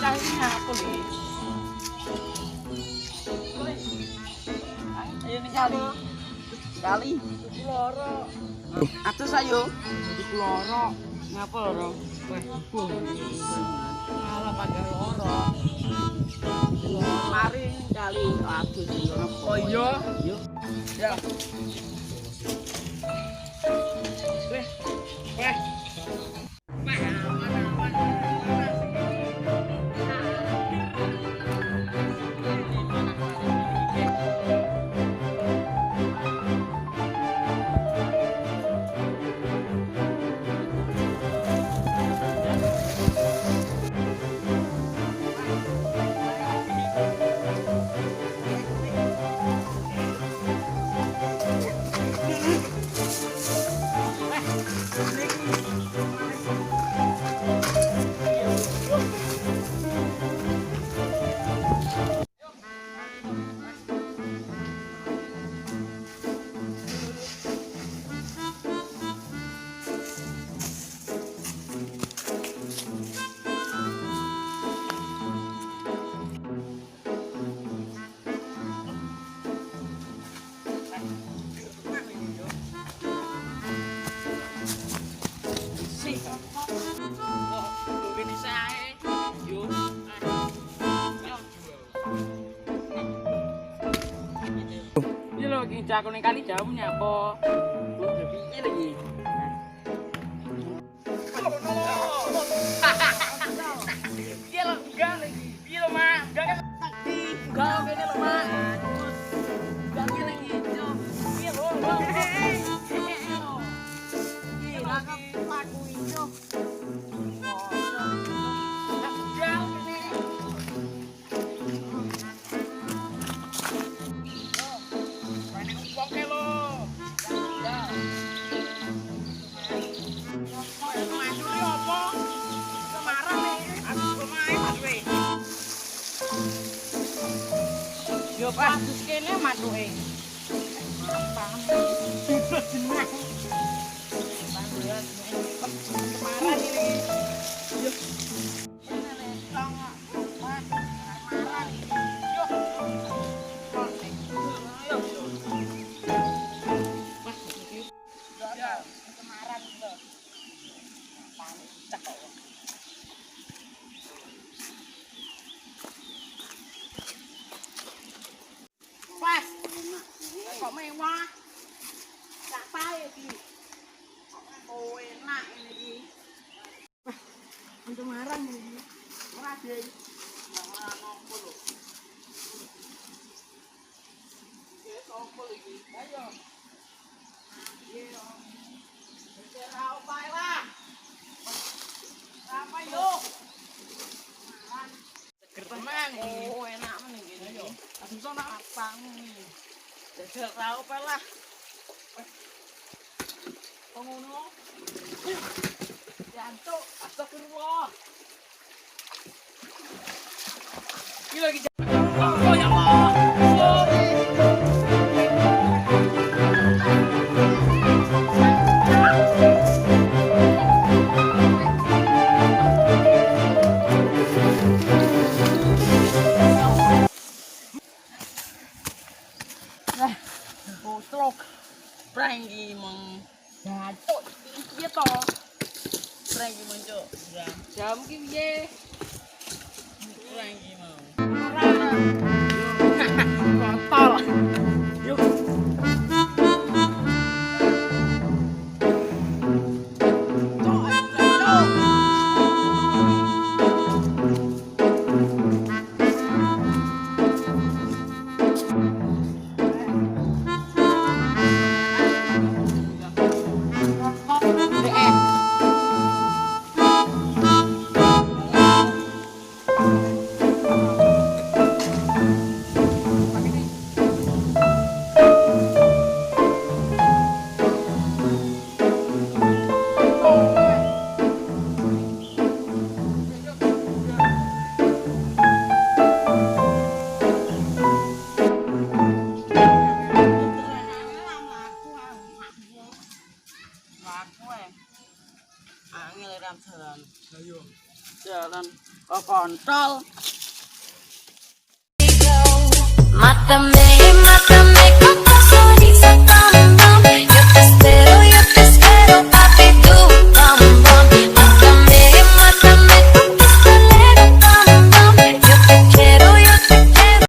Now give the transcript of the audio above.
Cahnya apa nih? Ayo nih kali. Kali. Loro. Atus ayo. Loro. Ngapa loro? Malah pakai loro. Mari kali atus yo. Oh iya. Yo. Ya. Weh. Weh. Aku ning kali jauh nyapa. Piye lagi? Piye lo enggak lagi? Piye lo, Mak? Enggak kan tadi. Enggak kene lo, Mak. Enggak kene lagi, Cok. Piye lo? Piye lah kok laku ijo. Yo pasus kene matuke. Apa? Jeneng. Panggilan kemaran ini. Yo. Kok mewah. Tak pae iki. Oh, enak ini iki. Wah, untuk marang ini. Ora deh. Ora ngopo lho. Iki opo iki? Ayo. Iya. Ora opo lah. Apa yo? Seger teman. Oh, enak men iki. Ayo. Aduh sono apang iki. Jajal tau apa lah. Pengono. Jantuk, astagfirullah. Ini lagi oh ya Allah. Pranggi mong gatuk piye to? Pranggi muncul. Jam ki piye? Pranggi mau. kontol. Mata me,